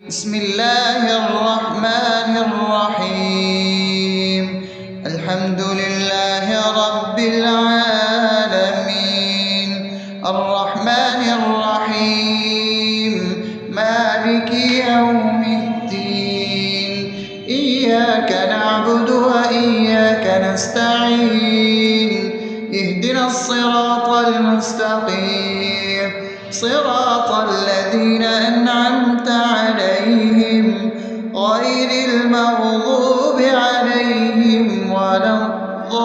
بسم الله الرحمن الرحيم. الحمد لله رب العالمين، الرحمن الرحيم، مالك يوم الدين. إياك نعبد وإياك نستعين، اهدنا الصراط المستقيم، صراط الذين أنعمت عليهم غير المغضوب عليهم ولا الضالين.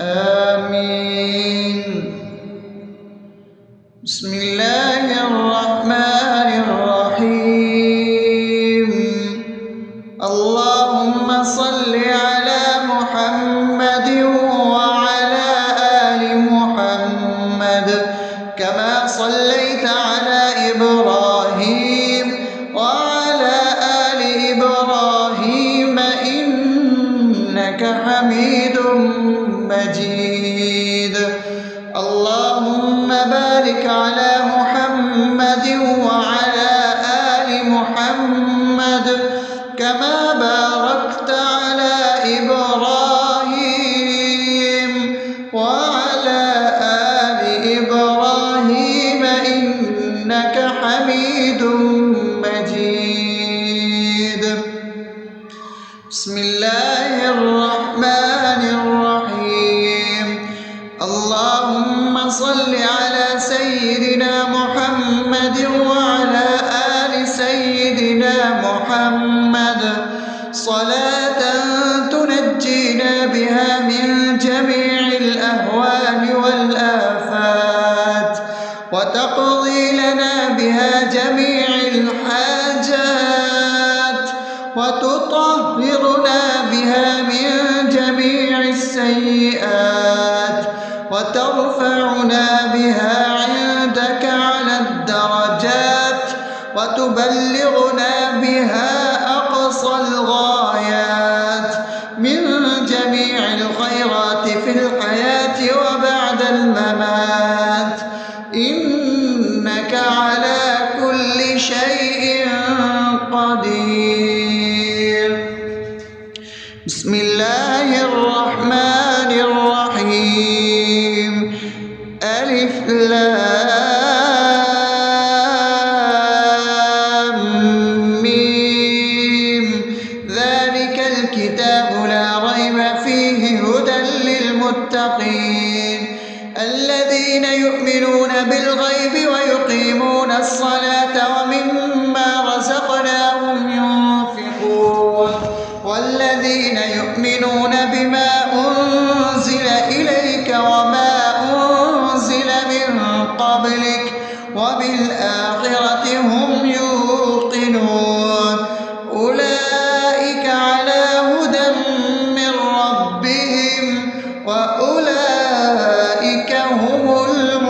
آمين. بسم الله الرحمن الرحيم. اللهم صل على محمد وعلى آل محمد كما صليت على إبراهيم وعلى آل إبراهيم إنك حميد مجيد. اللهم بارك على محمد وعلى آل محمد كما باركت على إبراهيم وعلى آل إبراهيم إنك حميد مجيد. بسم الله الرحمن الرحيم. اللهم صل على سيدنا محمد وعلى آل سيدنا محمد صلاة تنجينا بها من جميع الأهوال والآفات، وتقضي لنا بها جميع الحاجات، وتطهرنا بها من جميع السيئات، وترفعنا بها عندك على الدرجات، وتبلغنا بها أقصى الغايات من جميع الخيرات في الحياة وبعد الممات، إنك على كل شيء قدير. بسم الله الرحمن الرحيم. ألف لام ميم. ذلك الكتاب لا ريب فيه هدى للمتقين الذين يؤمنون بالغيب ويقيمون الصلاة ومما رزقناهم ينفقون والذين يؤمنون بما أنزل إليك وما أنزل من قبلك وبالآخرة هم يوقنون أولئك على هدى من ربهم وأولئك هم المفلحون.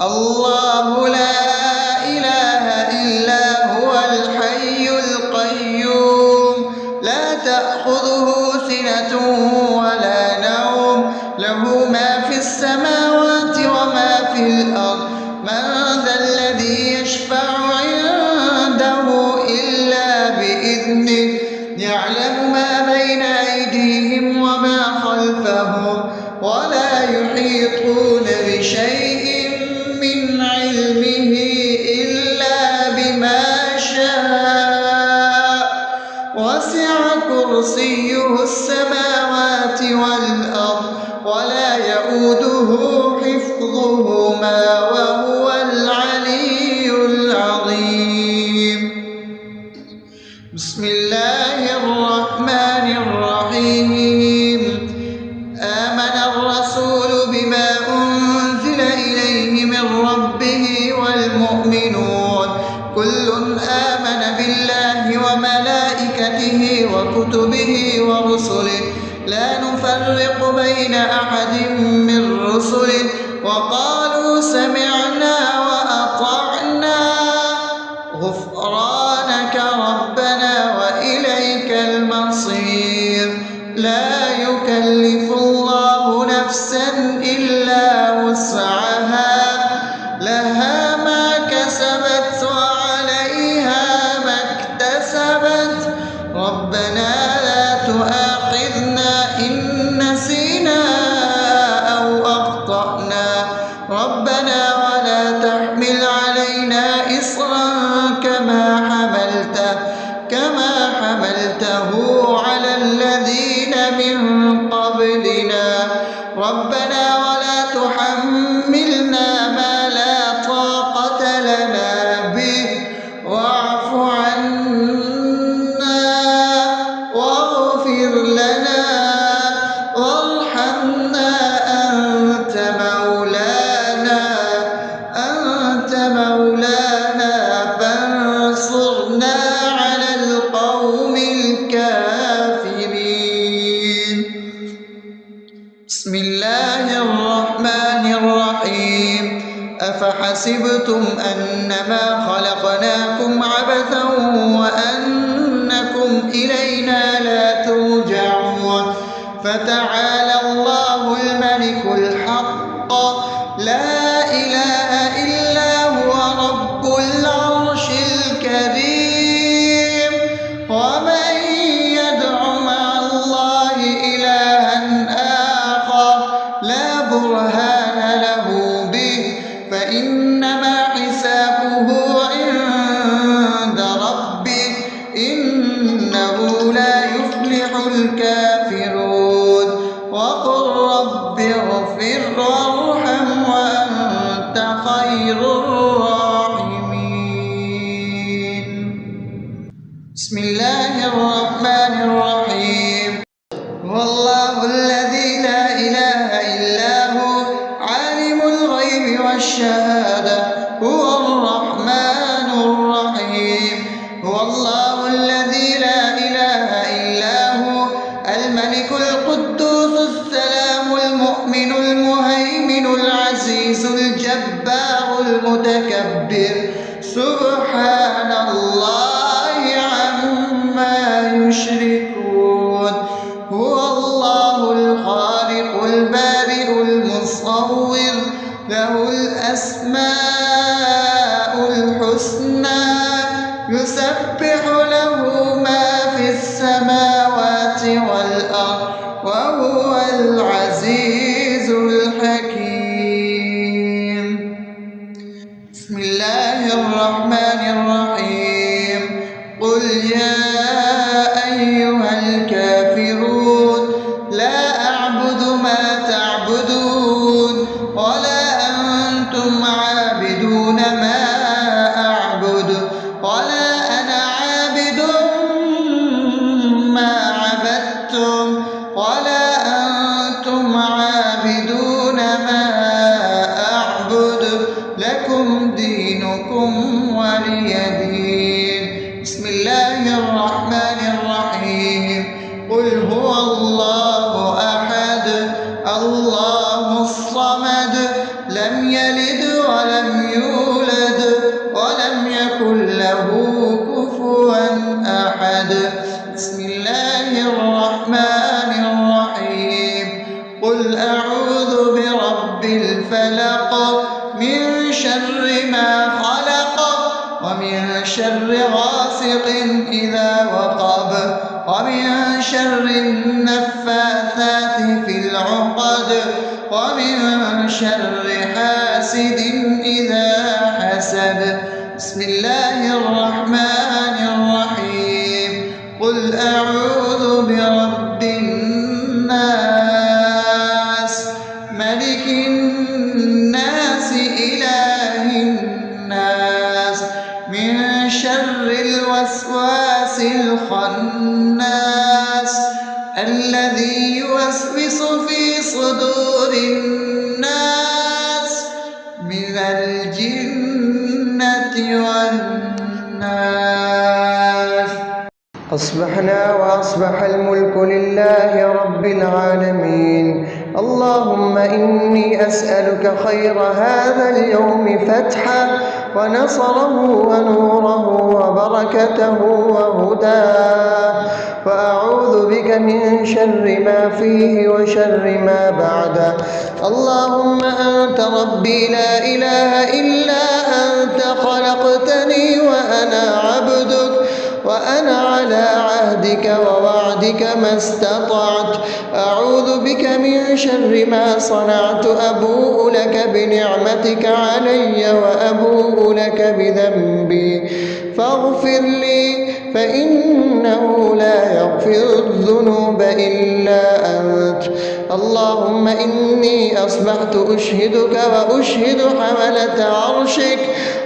الله لا إله إلا هو الحي القيوم لا تأخذه سنة ولا نوم له ما في السماوات وما في الأرض. من ذا الذي يشفع عنده إلا بإذنه يعلم ما بين أيديهم وما خلفهم ولا يحيطون بشيء من علمه إلا بما شاء وسع كرسيه السماوات والأرض ولا يؤوده حفظهما وهو العلي العظيم. بسم الله الرحمن الرحيم. آمن الرسول بما أنزل إليه من ربه والمؤمنون كل آمن بالله وملائكته وكتبه ورسله لا نفرق بين أحد من رسله وقالوا سمعنا وأطعنا غفرانك ربنا وإليك المصير. لا يكلف يكلف الله نفسا إلا وسعها لها ما كسبت وعليها ما اكتسبت ربنا لا تؤاخذنا إن نسينا أو أخطأنا ربنا ولا تحمل علينا إصرا كما حملته على الذين من قبلنا ربنا ولا تحملنا ما لا طاقة لنا به واعف عنا واغفر لنا وارحمنا أنت مولانا فانصرنا على القوم الكافرين. بسم الله الرحمن الرحيم أفحسبتم أنما خلقناكم عبثا وأنكم إلينا لا ترجعون فتعالى الله الملك الحق لا إله إلا هو رب العرش الكريم ومن يدع مع الله إلها آخر لا برهان له به فإنما حسابه عند ربه إنه لا يفلح الكافرون وقل رب اغفر وارحم وأنت خير الراحمين. بسم الله الرحمن الرحيم هو الله الذي لا إله إلا هو عالم الغيب والشهادة هو الرحمن الرحيم هو الله الذي لا إله إلا هو الملك القدوس السلام المؤمن المهيمن العزيز الجبار المتكبر سبحان الله عما يشركون هو الله الخالق البارئ المصور له الأسماء الحسنى يسبح له ما في السماوات والأرض وهو العزيز الحكيم. بسم الله الرحمن الرحيم قل يا أيها الكافرون لا أعبد ما تعبدون ولا أنتم عابدون ما أعبد ولا أنا عابد ما عبدتم ولا أنتم عابدون ما أعبد لكم دينكم ولي دين. بسم الله الرحمن الرحيم قل هو الله أحد الله الصمد لم يلد ولم يولد ولم يكن له كفوا أحد. بسم الله الرحمن الرحيم قل أعوذ برب الفلق من شر ما خلق ومن شر غاسق إذا وقب ومن شر النفاثات في العقد ومن شر حاسد إذا حسد. بسم الله الرحمن الرحيم قل أعوذ برب الناس ملك الناس إله الناس من شر الوسواس الخناس الذي يوسوس في صدور الناس من الجنة والناس. أصبحنا وأصبح الملك لله رب العالمين اللهم إني أسألك خير هذا اليوم فتحه ونصره ونوره وبركته وهداه، وأعوذ بك من شر ما فيه وشر ما بعده. اللهم أنت ربي لا إله إلا أنت، خلقتني وأنا عبدك، وأنا على عهدك ووعدك ما استطعت. أعوذ بك من شر ما صنعت، أبوء لك بنعمتك علي وأبوء لك بذنبي، فاغفر لي فإنه لا يغفر الذنوب إلا أنت. اللهم إني أصبحت أشهدك وأشهد حملة عرشك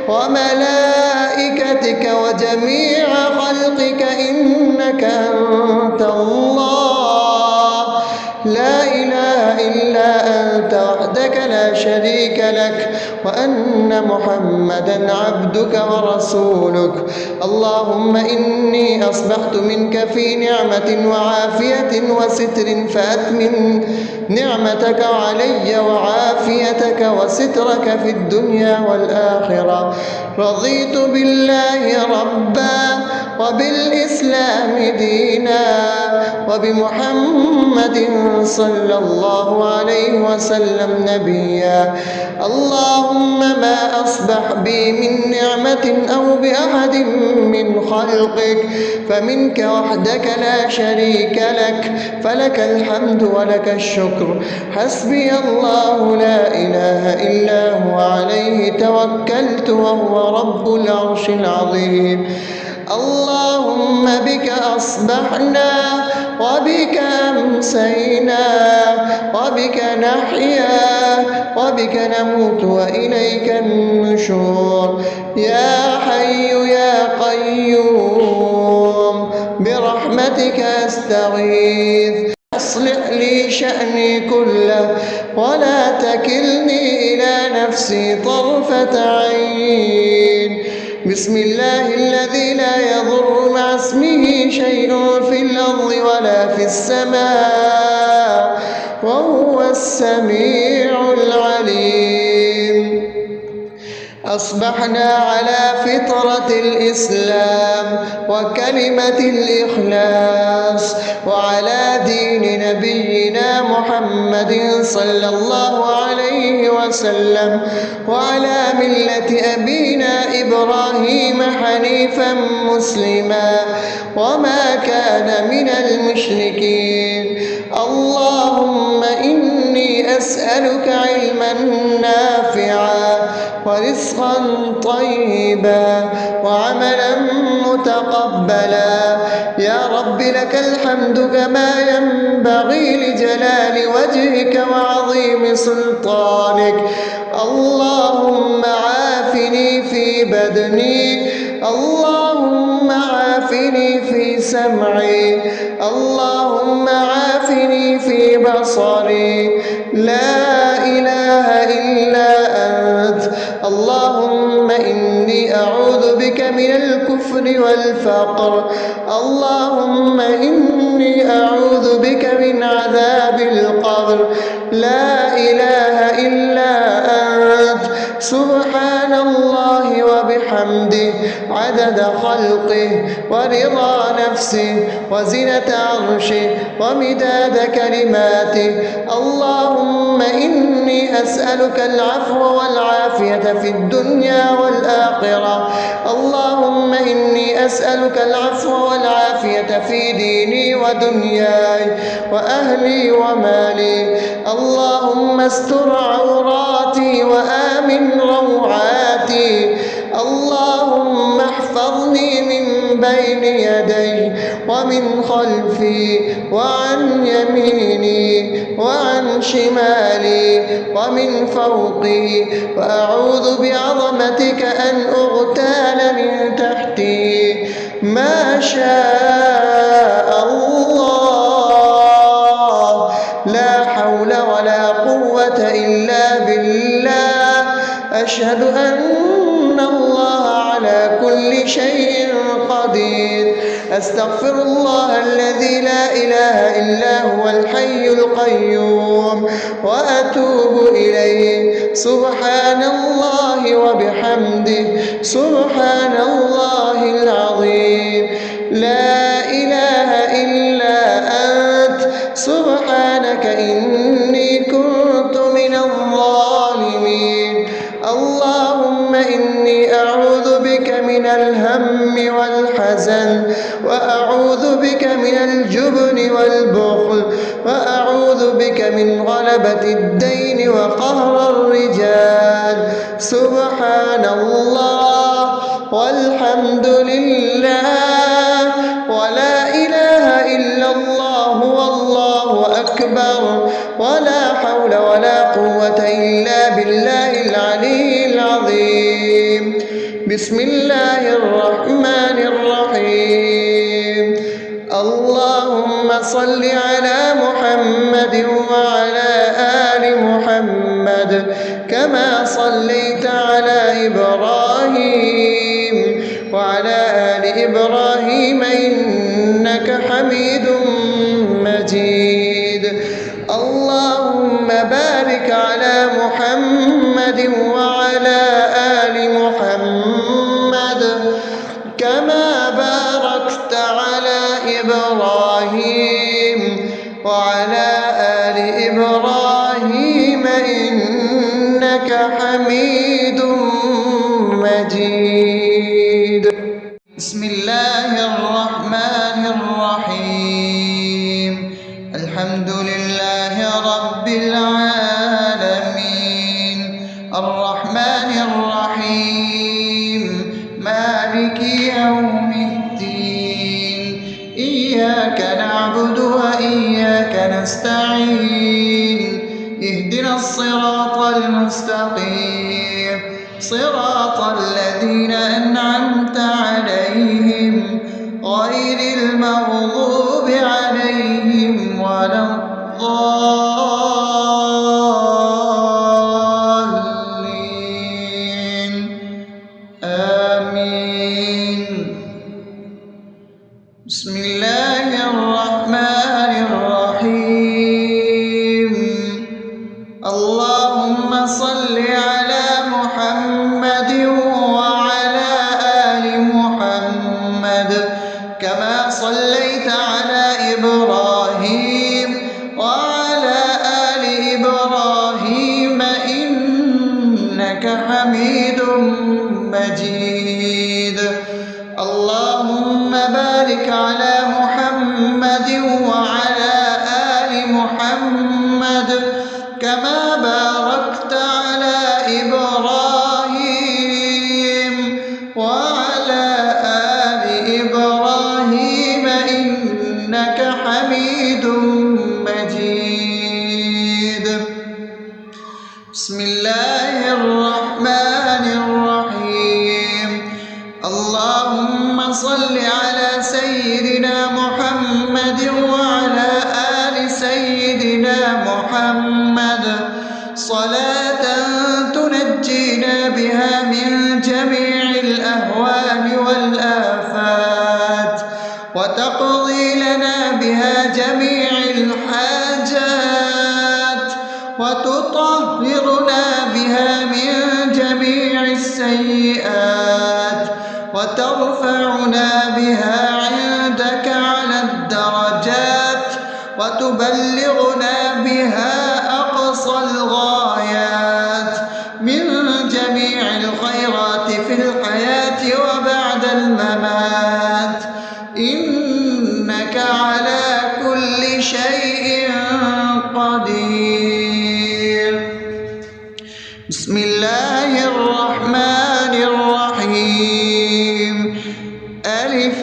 وملائكتك وجميع خلقك إنك أنت الله، لا إله إلا أنت وحدك لا شريك لك، وأن محمدا عبدك ورسولك. اللهم إني أصبحت منك في نعمة وعافية وستر، فأتمم نعمتك علي وعافيتك وسترك في الدنيا والآخرة. رضيت بالله ربا وبالإسلام دينا وبمحمد صلى الله عليه وسلم نبيا. اللهم ما أصبح بي من نعمة أو بأحد من خلقك فمنك وحدك لا شريك لك، فلك الحمد ولك الشكر. حسبي الله لا إله إلا هو، عليه توكلت وهو رب العرش العظيم. اللهم بك أصبحنا وبك أمسينا وبك نحيا وبك نموت وإليك النشور. يا حي يا قيوم برحمتك أستغيث، أصلح لي شأني كله ولا تكلني إلى نفسي طرفة عين. بسم الله الذي لا يضر مع اسمه شيء في الأرض ولا في السماء وهو السميع العليم. أصبحنا على فطرة الإسلام وكلمة الإخلاص وعلى دين نبينا محمد صلى الله عليه وسلم وعلى ملة أبينا إبراهيم حنيفا مسلما وما كان من المشركين. اللهم إني أسألك علما نافعا ورزقا طيبا وعملا متقبلا. يا رب لك الحمد كما ينبغي لجلال وجهك وعظيم سلطانك. اللهم عافني في بدني، اللهم عافني في سمعي، اللهم عافني في بصري. لا إله إلا أنت. اللهم إني أعوذ بك من الكفر والفقر. اللهم إني أعوذ بك من عذاب القبر. لا إله إلا أنت. سبحان الله وبحمده عدد خلقه ورضا نفسه وزنة عرشه ومداد كلماته. اللهم إني أسألك العفو والعافية في الدنيا والآخرة. اللهم إني أسألك العفو والعافية في ديني ودنياي وأهلي ومالي. اللهم استر عوراتي وآمن روعاتي. اللهم احفظني من بين يدي ومن خلفي وعن يميني وعن شمالي ومن فوقي، وأعوذ بعظمتك أن أغتال من تحتي. ما شاء الله، لا حول ولا قوة إلا بالله. أشهد أن الله على على كل شيء قدير. أستغفر الله الذي لا إله إلا هو الحي القيوم وأتوب إليه. سبحان الله وبحمده سبحان الله العظيم. لا إله إلا أنت سبحانك إني كنت من الظالمين. اللهم إني أعوذ بك من الهم والحزن، وأعوذ بك من الجبن والبخل، وأعوذ بك من غلبة الدين وقهر الرجال. سبحان الله والحمد لله ولا إله إلا الله والله أكبر ولا حول ولا قوة إلا بالله العلي العظيم. بسم الله الرحمن الرحيم. اللهم صل على محمد وعلى آل محمد كما صليت على إبراهيم وعلى آل إبراهيم إنك حميد مجيد. اللهم بارك على محمد وعلى آل محمد كما باركت على إبراهيم وعلى آل إبراهيم إنك حميد مجيد. بسم الله الرحمن الرحيم. الحمد لله رب العالمين الرحمن الرحيم مالك يوم الدين. إياك نعبد وإياك نستعين. اهدنا الصراط المستقيم صراط الذين أنعمت عليهم غير المغضوب عليهم ولا الضالين. آمين. بسم الله الرحمن الرحيم. اللهم صل على محمد وعلى آل محمد كما صليت على إبراهيم وعلى آل إبراهيم إنك حميد مجيد. اللهم بارك على محمد وعلى آل محمد كما باركت على إبراهيم وعلى آل إبراهيم إنك حميد مجيد. بسم الله الرحمن الرحيم. اللهم صل على سيدنا محمد وعلى آل سيدنا محمد صلاة تنجينا بها من جميع الأهوال والآفات وتقضي لنا بها جميع الحاجات وتطهرنا بها من جميع السيئات وترفعنا بها عندك على الدرجات وتبلغنا بها أقصى الغايات من جميع الخيرات في الحياة وبعد الممات إنك على كل شيء قدير. بسم الله الرحمن الرحيم. ألف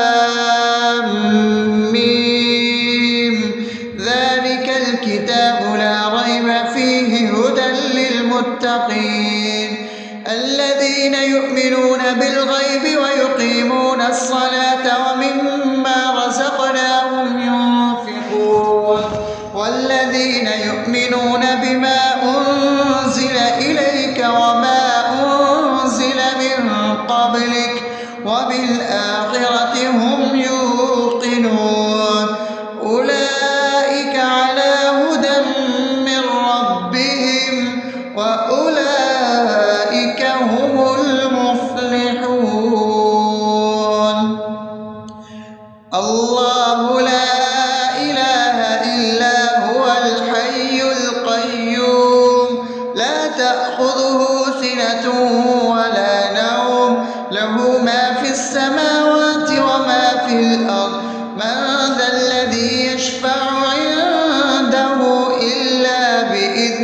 لام ميم. ذلك الكتاب لا ريب فيه هدى للمتقين الذين يؤمنون بالغيب ويقيمون الصلاة ومما رزقناهم ينفقون والذين يؤمنون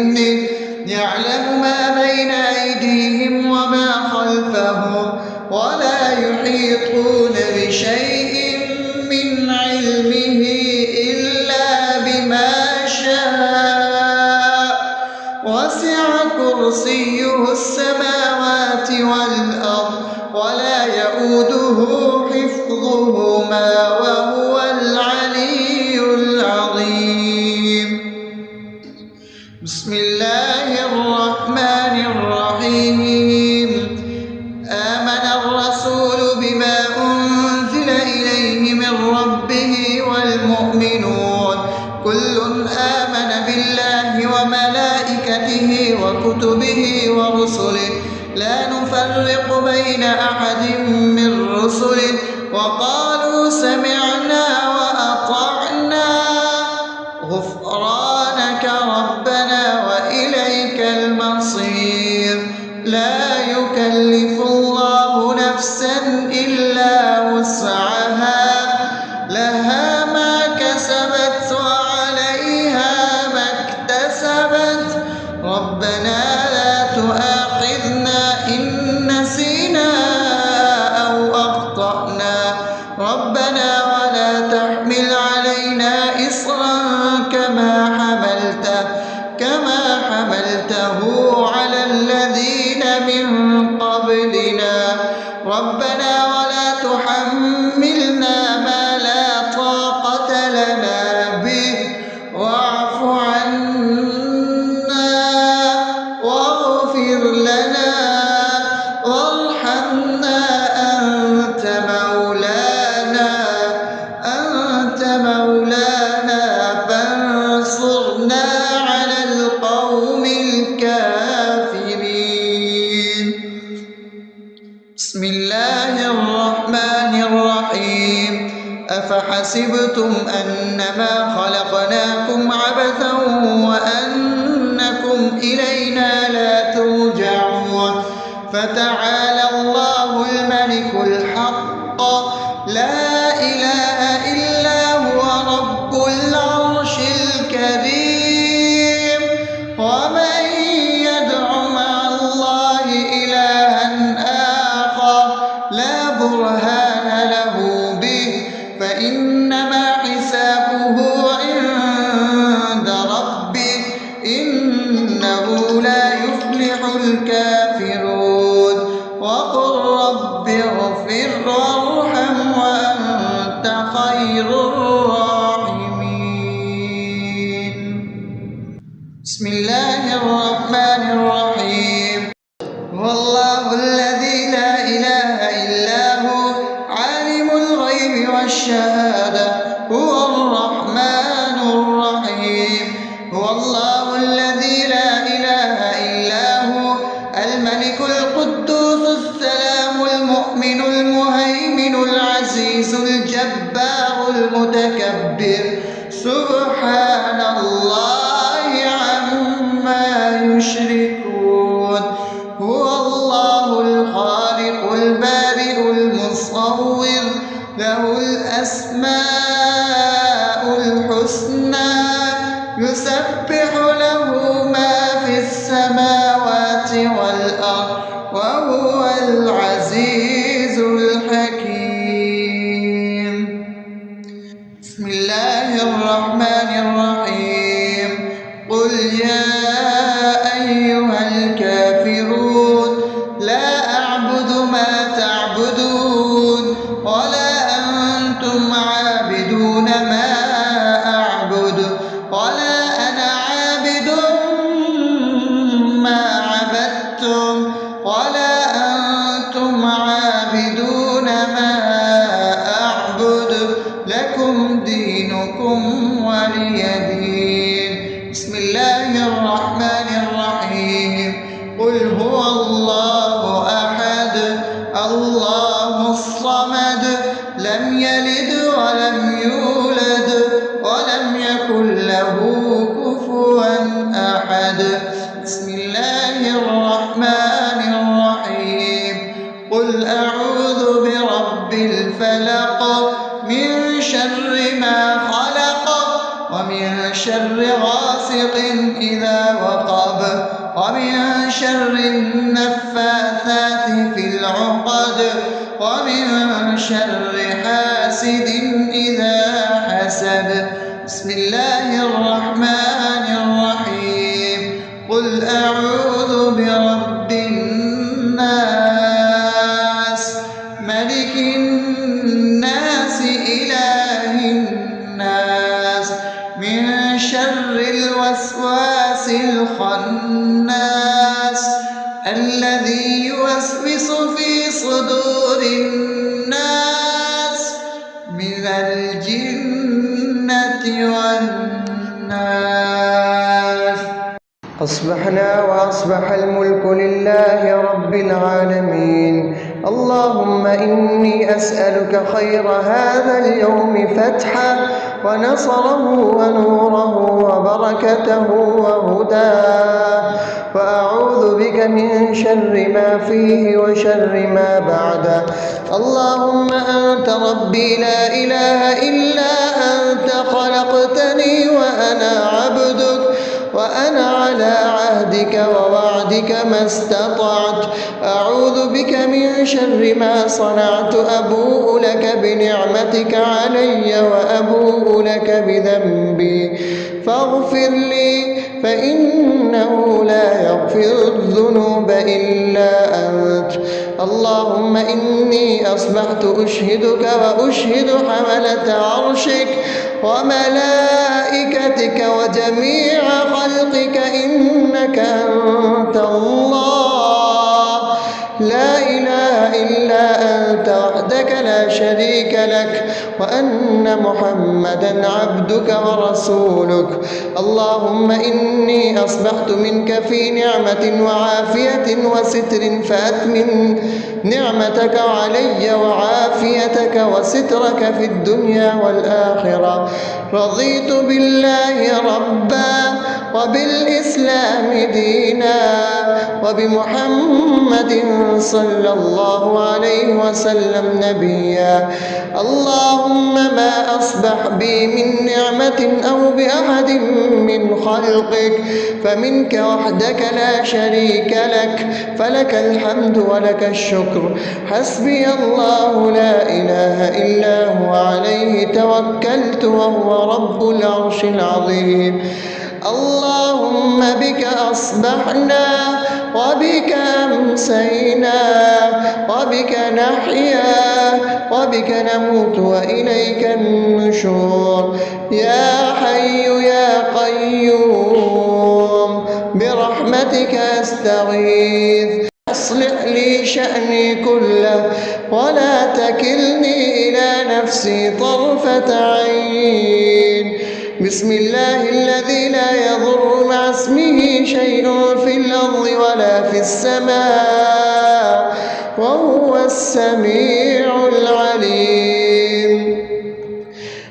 بإذنه يعلم ما بين أيديهم وما خلفهم ولا يحيطون بشيء من علمه إلا بما شاء وسع كرسيه السماوات والأرض ولا يئوده حفظهما وهو العلي العظيم. بسم الله الرحمن الرحيم. آمن الرسول بما أنزل إليه من ربه والمؤمنون كل آمن بالله وملائكته وكتبه ورسله لا نفرق بين أحد من رسله وقالوا سمعنا وأطعنا غفرانك ربنا وإليك المصير. لا يكلف الله نفسا إلا وسعها لها ما كسبت وعليها ما اكتسبت ربنا لا تؤاخذنا إن نسينا أو أخطأنا ربنا ولا تحمل علينا إصرا كما حملته على الذين من قبلنا ربنا ولا تحملنا ما لا طاقة لنا به واعف عنا واغفر لنا وارحمنا أنت مولانا فانصرنا على القوم الكافرين. بسم الله الرحمن الرحيم. أفحسبتم أنما خلقناكم عبثا وأنكم إلينا لا ترجعون فتعالى الله الملك الحق لا إله إلا هو رب العرش الكريم. ومن يدع مع الله إلها آخر لا برهان له به فإنما حسابه عند ربه إنه لا يفلح الكافرون. وقل رب اغفر وارحم وأنت خير الراحمين. بسم الله الرحمن الرحيم. هو الله الذي لا إله إلا هو عالم الغيب والشهادة هو الرحمن الرحيم. هو الله الذي لا إله إلا هو الملك القدوس السلام المؤمن المهيمن العزيز الجبار المتكبر سبحان الله عما يشركون. هو الله الخالق البارئ المصور له الأسماء الحسنى يسبح له ما في السماوات والأرض وهو العزيز الحكيم. بسم الله الرحمن الرحيم. قل يا أيها الكافرون لا أعبد ما تعبدون ولا أنتم عابدون ما أعبد ولا أنا عابد ما عبدتم ولا أنتم عابدون ما أعبد لكم دينكم ولي دين. بسم الله الرحمن الرحيم. قل هو الله أحد الله الصمد لم يلد ولم يولد ولم يكن له كفوا أحد. بسم الله الرحمن الرحيم. قل أعوذ برب الفلق من شر ما خلق ومن شر غاسق إذا وقب شر النفاثات في العقد ومن شر حاسد إذا حسد. بسم الله الرحمن الرحيم. قل أعوذ برب الناس ملك الناس إله الناس من شر الوسواس الخناس الذي يوسوس في صدور الناس من الجنة والناس. أصبحنا وأصبح الملك لله رب العالمين. اللهم إني أسألك خير هذا اليوم فتحه ونصره ونوره وبركته وهداه، وأعوذ بك من شر ما فيه وشر ما بعده. اللهم أنت ربي لا إله إلا أنت، خلقتني وأنا عبدك، وأنا على عهدك ووعدك ما استطعت. أعوذ بك من شر ما صنعت. أبوء لك بنعمتك علي وأبوء لك بذنبي فاغفر لي، فإنه لا يغفر الذنوب إلا أنت. اللهم إني أصبحت أشهدك وأشهد حملة عرشك وملائكتك وجميع خلقك إنك أنت الله لا إله إلا أنت وحدك لا شريك لك، وأن محمدا عبدك ورسولك. اللهم إني أصبحت منك في نعمة وعافية وستر، فأتمم نعمتك علي وعافيتك وسترك في الدنيا والآخرة. رضيت بالله ربا وبالإسلام دينا وبمحمد صلى الله عليه وسلم نبيا. اللهم ما أصبح بي من نعمة أو بأحد من خلقك فمنك وحدك لا شريك لك، فلك الحمد ولك الشكر. حسبي الله لا إله إلا هو عليه توكلت وهو رب العرش العظيم. اللهم بك أصبحنا وبك أمسينا وبك نحيا وبك نموت وإليك النشور. يا حي يا قيوم برحمتك أستغيث، أصلح لي شأني كله ولا تكلني إلى نفسي طرفة عين. بسم الله الذي لا يضر مع اسمه شيء في الأرض ولا في السماء وهو السميع العليم.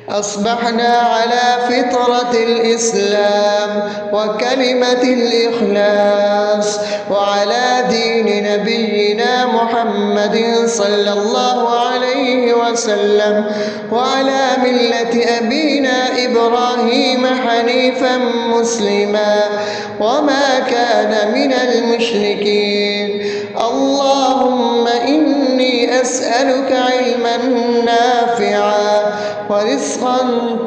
أصبحنا على فطرة الإسلام وكلمة الإخلاص وعلى دين نبينا محمد صلى الله عليه وسلم وعلى ملة أبينا إبراهيم حنيفا مسلما وما كان من المشركين. اللهم إني أسألك علما نافعا ورزقا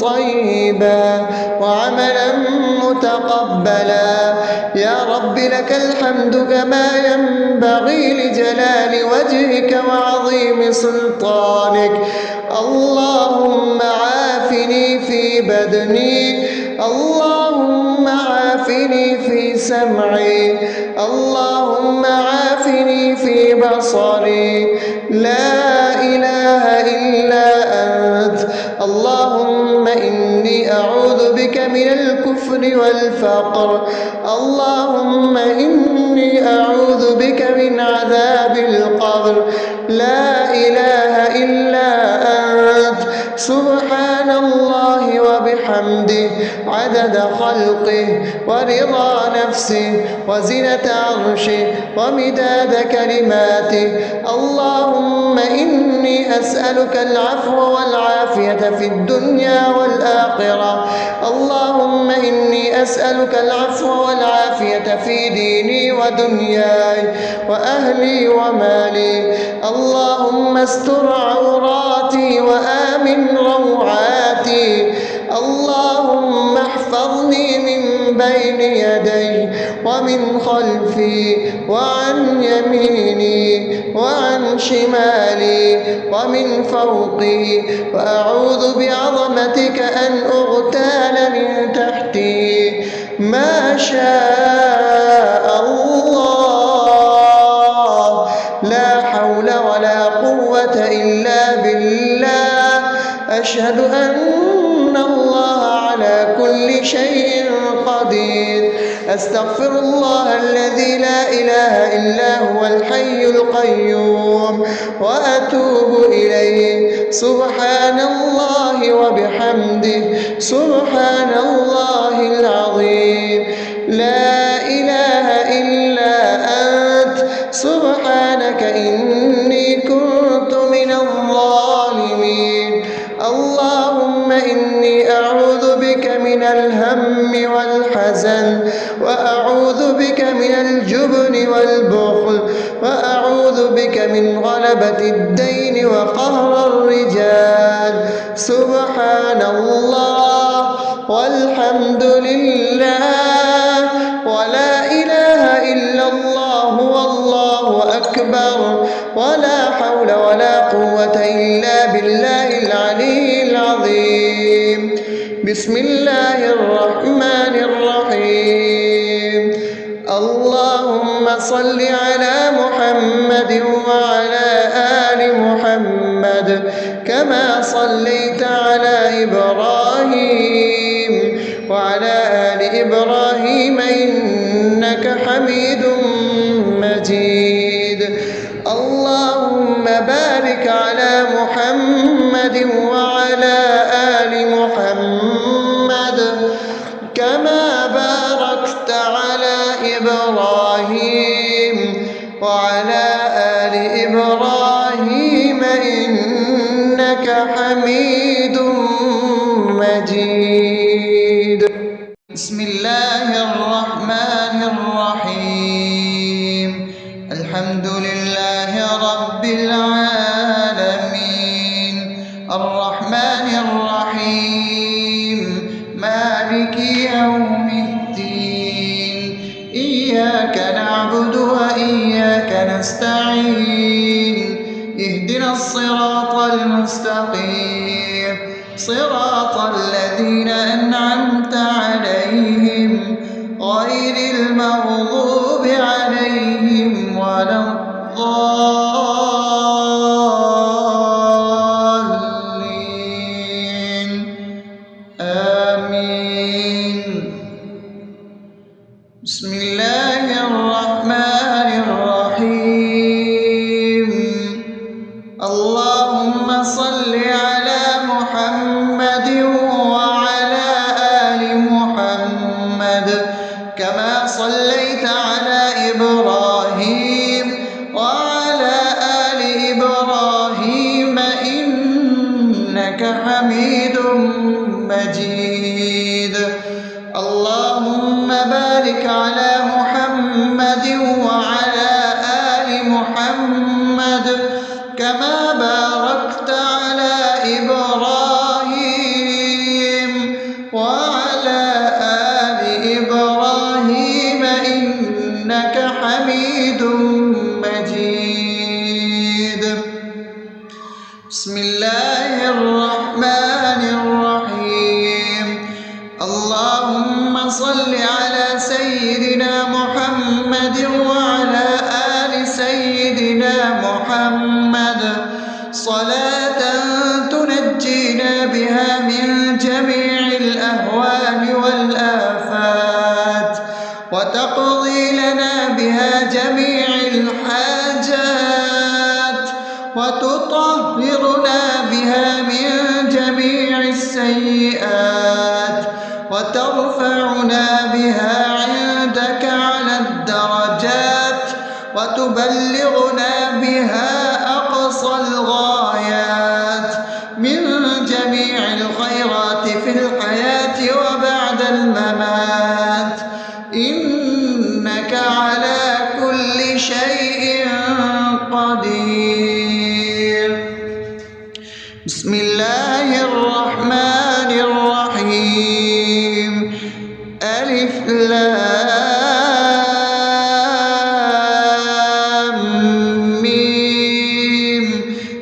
طيبا وعملا متقبلا. يا رب لك الحمد كما ينبغي لجلال وجهك وعظيم سلطانك. اللهم عافني في بدني، اللهم عافني في سمعي، اللهم عافني في بصري. لا إله إلا أنت. اللهم إني أعوذ بك من الكفر والفقر. اللهم إني أعوذ بك من عذاب القبر. لا إله إلا أنت. سبحان الله وبحمده عدد خلقه ورضا نفسه وزنة عرشه ومداد كلماته. اللهم إني أسألك العفو والعافية في الدنيا والآخرة. اللهم إني إني أسألك العفو والعافية في ديني ودنياي وأهلي ومالي. اللهم استر عوراتي وآمن روعاتي. اللهم احفظني من بين يدي ومن خلفي وعن يميني وعن شمالي ومن فوقي، وأعوذ بعظمتك أن أغتال من تحتي. ما شاء الله، لا حول ولا قوة إلا بالله. أشهد أن الله على كل شيء قدير. أستغفر الله الذي لا إله إلا هو الحي القيوم وأتوب إليه. سبحان الله وبحمده، سبحان الله العظيم. لا إله إلا أنت، سبحانك إني كنت من الظالمين. اللهم إني أعوذ بك من الهم والحزن، وأعوذ بك من الجبن والبخل، وأعوذ بك من غلبة الدين وقهر الرجال. سبحان الله والحمد لله ولا إله إلا الله والله أكبر، ولا حول ولا قوة إلا بالله العلي العظيم. بسم الله الرحمن الرحيم. اللهم صل على محمد وعلى آل محمد كما صليت على إبراهيم وعلى آل إبراهيم إنك حميد مجيد. اللهم بارك على محمد وعلى آل محمد كما باركت على إبراهيم وعلى آل إبراهيم إنك حميد مجيد. بسم الله الرحمن الرحيم. الحمد لله رب العالمين، الرحمن الرحيم، مالك يوم الدين. إياك نعبد وإياك نستعين. اهدنا الصراط المستقيم، صراط الذين أنعمت عليهم غير المغضوب عليهم ولا الضالين. آمين. بسم الله الرحمن الرحيم. اللهم صل على محمد وعلى آل محمد كما صليت على إبراهيم وعلى آل إبراهيم إنك حميد مجيد. اللهم بارك على محمد وعلى آل محمد كما باركت على إبراهيم وعلى آل إبراهيم إنك حميد مجيد. بسم الله الرحمن الرحيم. اللهم صل على سيدنا محمد وعلى آل سيدنا محمد صلاة تنجينا بها من جميع الأهوال والآفات، وتقضي لنا بها جميع الحاجات، وتطهرنا بها من جميع السيئات، وترفعنا بها عندك على الدرجات، وتبلغنا بها أقصى الغايات من جميع الخيرات في الحياة وبعد الممات. لام ميم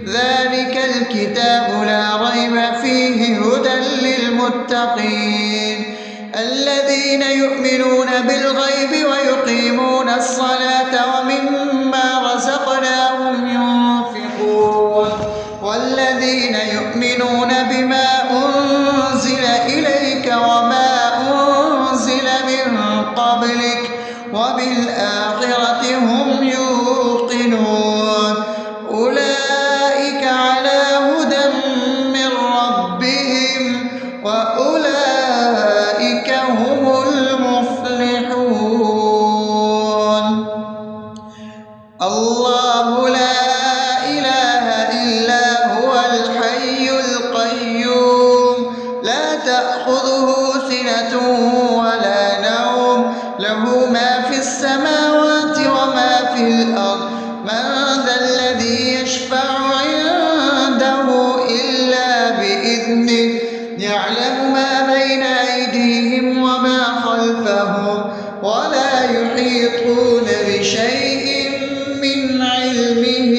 ذلك الكتاب لا ريب فيه هدى للمتقين الذين يؤمنون بالغيب ويقيمون الصلاة ومما رزقناهم ينفقون والذين يؤمنون بما أنزل إليك وما أنزل من قبلك وبالآخرة هم يوقنون أولئك على هدى من ربهم وأولئك هم المفلحون الله لا إله إلا هو الحي القيوم لا تأخذه سنة ولا نوم له ما في السماوات وما في الأرض من ذا الذي يشفع عنده إلا بإذنه يعلم ما بين أيديهم وما خلفهم ولا يحيطون بشيء من علمه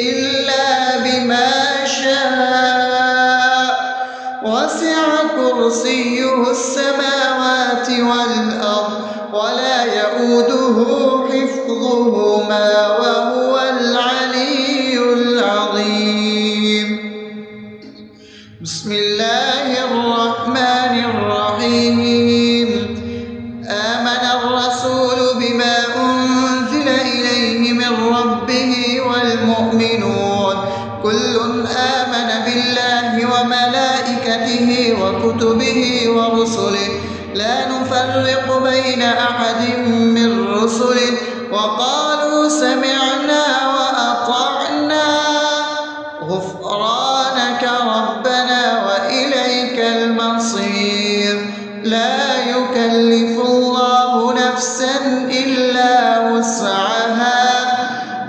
إلا بما شاء وسع كرسيه السماوات والأرض ولا يؤوده حفظهما وهو العلي العظيم بسم الله الرحمن الرحيم آمن الرسول بما أنزل إليه من ربه والمؤمنون كل آمن بالله وملائكته وكتبه ورسله لا نفرق بين أحد من رسله وقالوا سمعنا وأطعنا غفرانك ربنا وإليك المصير لا يكلف الله نفسا إلا وسعها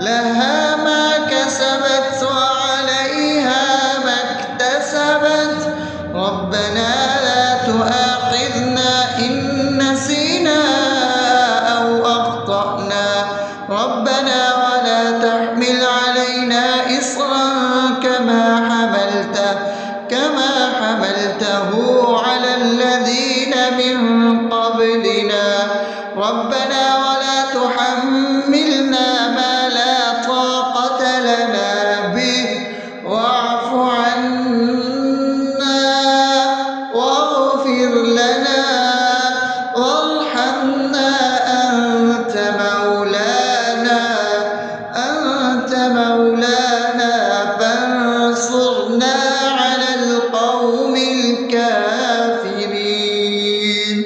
لها ما كسبت وعليها ما اكتسبت ربنا لا تؤاخذنا إن نسينا أو أخطأنا ربنا ولا تحمل علينا إصرا كما حملته على الذين من قبلنا ربنا ولا تحملنا ما لا طاقة لنا به واعف عنا واغفر لنا وارحمنا أنت مولانا فانصرنا على القوم الكافرين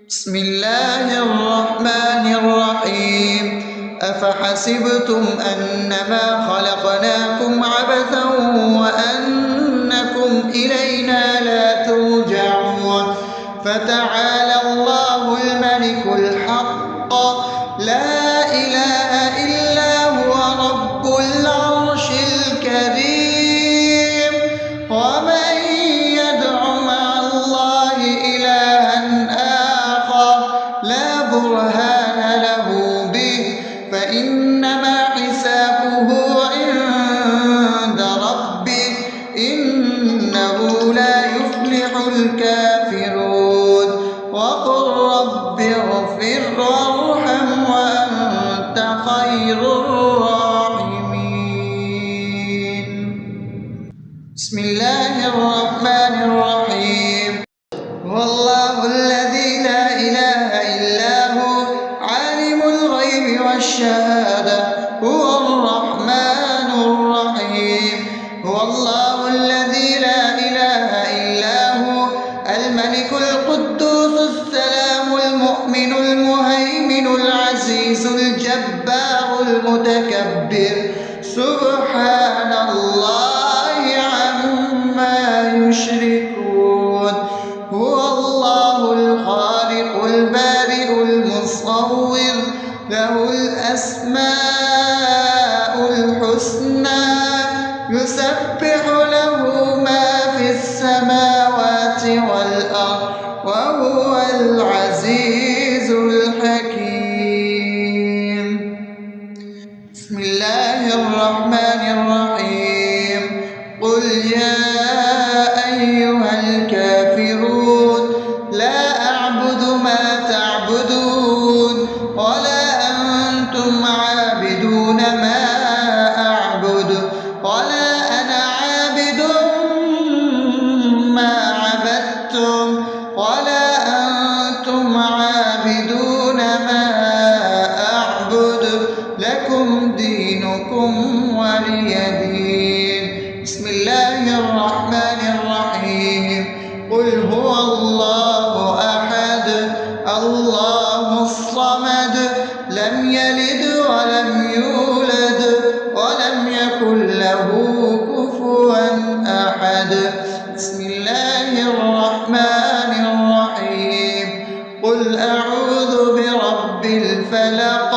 بسم الله الرحمن الرحيم أفحسبتم أنما خلقناكم عبثا وأنكم إلينا لا ترجعون فتعالى الله الملك الحق لا إله إلا هو رب العرش الكريم ومن يدع مع الله إلها آخر لا برهان له به فإنما حسابه عند ربه إنه لا يفلح الكافرون وقل رب اغفر وارحم وأنت خير الراحمين بسم الله الرحمن الرحيم هو الله الذي لا إله إلا هو عالم الغيب والشهادة هو الرحمن الرحيم هو الله الذي لا إله إلا هو الملك القدوس السلام المؤمن المهيمن العزيز الجبار المتكبر سبحان الله عما يشركون هو الله الخالق البارئ المصور له الأسماء الحسنى يسبح له ما في السماوات والأرض وهو العزيز الحكيم. بسم الله الرحمن الرحيم. قل يا أيها الكافرون لا أعبد ما تعبدون ولا أنتم عابدون ما أعبد ولا أنا عابد ما عبدتم ولا أنتم عابدون ما أعبد لكم دينكم ولي دين. بسم الله الرحمن الرحيم. قل هو الله أحد الله الصمد لم يلد ولم يولد ولم يكن له كفوا أحد. بسم الله الرحمن الرحيم. قل أعوذ برب الفلق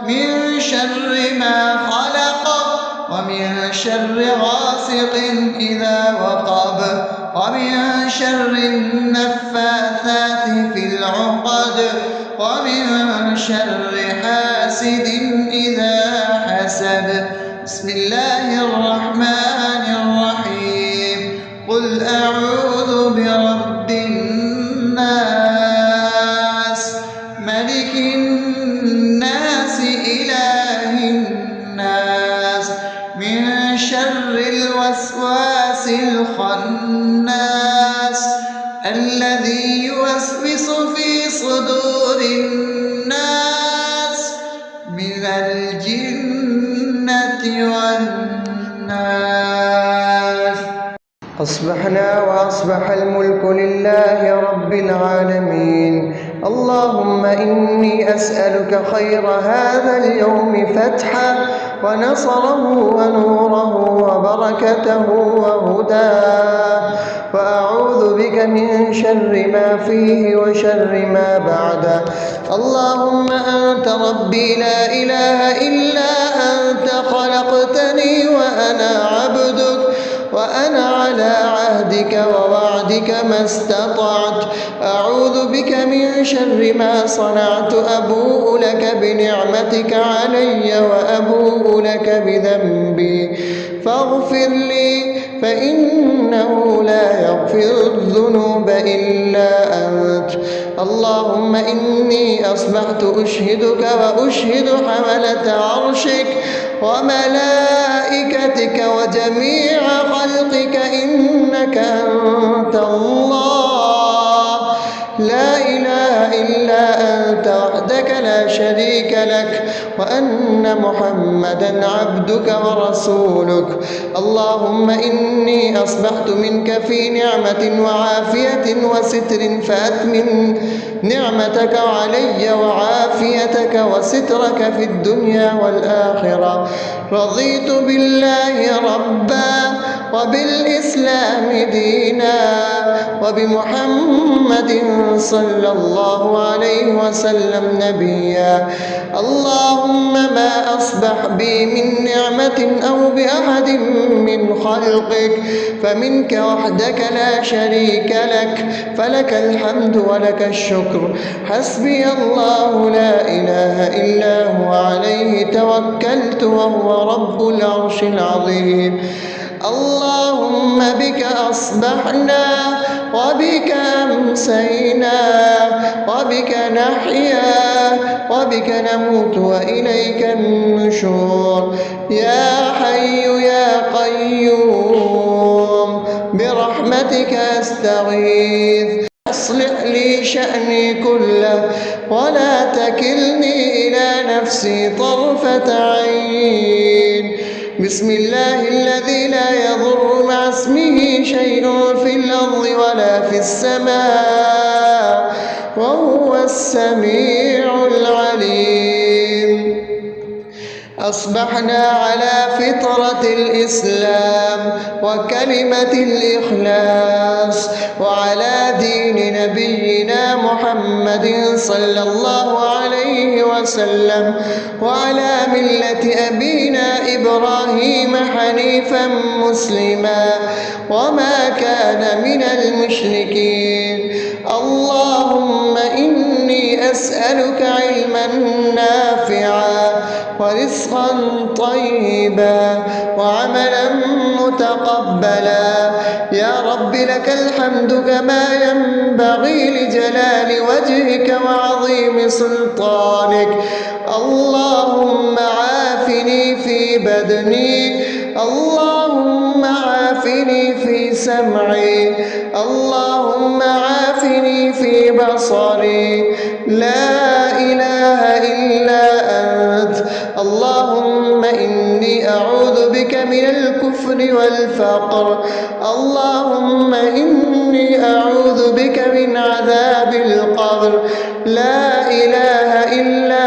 من شر ما خلق ومن شر غاسق إذا وقب ومن شر النفاثات في العقد ومن شر حاسد إذا حسد. بسم الله الرحمن الرحيم. قل أعوذ برب الناس ملك الناس إله الناس من شر الوسواس الخناس الذي يوسوس في صدور الناس من الجنة والناس. أصبحنا وأصبح الملك لله رب العالمين. اللهم إني أسألك خير هذا اليوم فتحه ونصره ونوره وبركته وهداه، وأعوذ بك من شر ما فيه وشر ما بعده. اللهم أنت ربي لا إله إلا أنت خلقتني وأنا عبدك وأنا على عهدك ووعدك ما استطعت. أعوذ بك من شر ما صنعت. أبوء لك بنعمتك علي وأبوء لك بذنبي فاغفر لي فإنه لا يغفر الذنوب إلا أنت. اللهم إني أصبحت أشهدك وأشهد حملة عرشك وملائكتك وجميع خلقك إنك أنت الله لا إله إلا أنت وحدك لا شريك لك وأن محمدا عبدك ورسولك. اللهم إني أصبحت منك في نعمة وعافية وستر فأتمم نعمتك علي وعافيتك وسترك في الدنيا والآخرة. رضيت بالله ربا وبالإسلام دينا وبمحمد صلى الله عليه وسلم نبيا. اللهم ما أصبح بي من نعمة أو بأحد من خلقك فمنك وحدك لا شريك لك فلك الحمد ولك الشكر. حسبي الله لا إله إلا هو عليه توكلت وهو رب العرش العظيم. اللهم بك أصبحنا وبك أمسينا وبك نحيا وبك نموت وإليك النشور. يا حي يا قيوم برحمتك أستغيث. أصلح لي شأني كله ولا تكلني إلى نفسي طرفة عين. بسم الله الذي لا يضر مع اسمه شيء في الأرض ولا في السماء وهو السميع العليم. أصبحنا على فطرة الإسلام وكلمة الإخلاص وعلى دين نبينا محمد صلى الله عليه وسلم وعلى ملة أبينا إبراهيم حنيفا مسلما وما كان من المشركين. اللهم أسألك علما نافعا ورزقا طيبا وعملا متقبلا. يا رب لك الحمد كما ينبغي لجلال وجهك وعظيم سلطانك. اللهم عافني في بدني، اللهم عافني في سمعي، اللهم عافني في بصري. لا إله إلا أنت. اللهم إني أعوذ بك من الكفر والفقر، اللهم إني أعوذ بك من عذاب القبر. لا إله إلا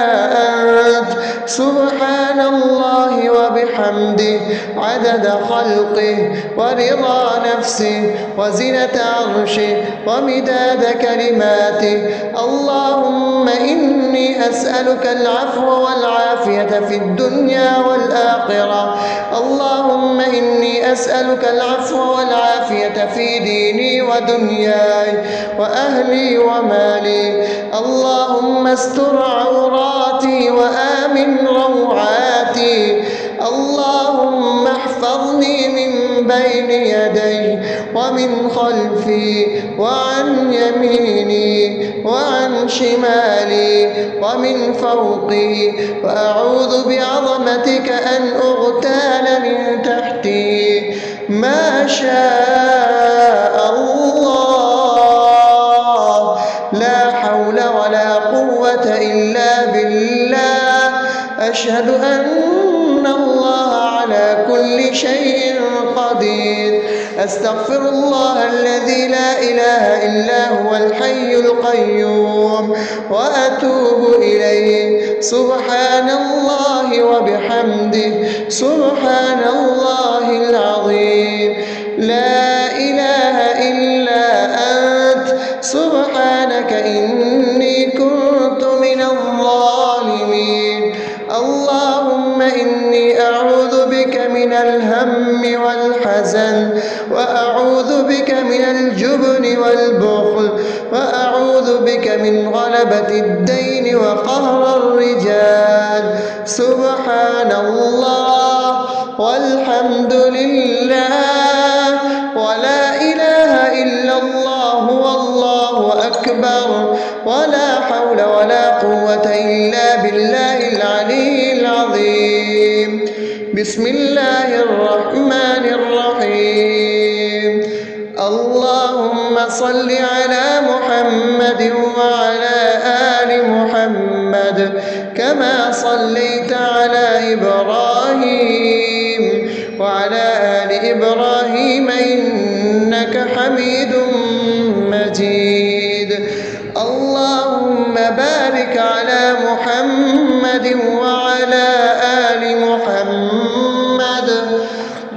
أنت. سبحان الله وبحمده عدد خلقه ورضا نفسه وزنة عرشه ومداد كلماته. اللهم إني أسألك العفو والعافية في الدنيا والآخرة. اللهم إني أسألك العفو والعافية في ديني ودنياي وأهلي ومالي. اللهم استر عوراتي وآمن روعاتي. اللهم احفظني من بين يدي ومن خلفي وعن يميني وعن شمالي ومن فوقي، وأعوذ بعظمتك أن أغتال من تحتي. ما شاء الله، لا حول ولا قوة إلا بالله. أشهد أن الله على كل شيء قدير. أستغفر الله الذي لا إله إلا هو الحي القيوم وأتوب إليه. سبحان الله وبحمده سبحان الله العظيم. لا إله إلا أنت. سبحانك إني كنت من الظالمين. اللهم إني أعوذ بك من الهم والحزن، وأعوذ بك من الجبن والبخل، وأعوذ بك من غلبة الدين وقهر الرجال. سبحان الله والحمد لله ولا إله إلا الله والله أكبر، ولا حول ولا قوة إلا بالله العلي العظيم. بسم الله الرحمن الرحيم. اللهم صل على محمد وعلى آل محمد كما صليت على إبراهيم وعلى آل إبراهيم إنك حميد مجيد. اللهم بارك على محمد وعلى آل محمد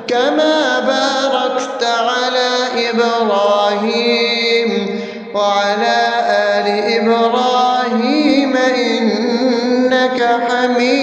كما باركت على إبراهيم وعلى آل إبراهيم إنك حميد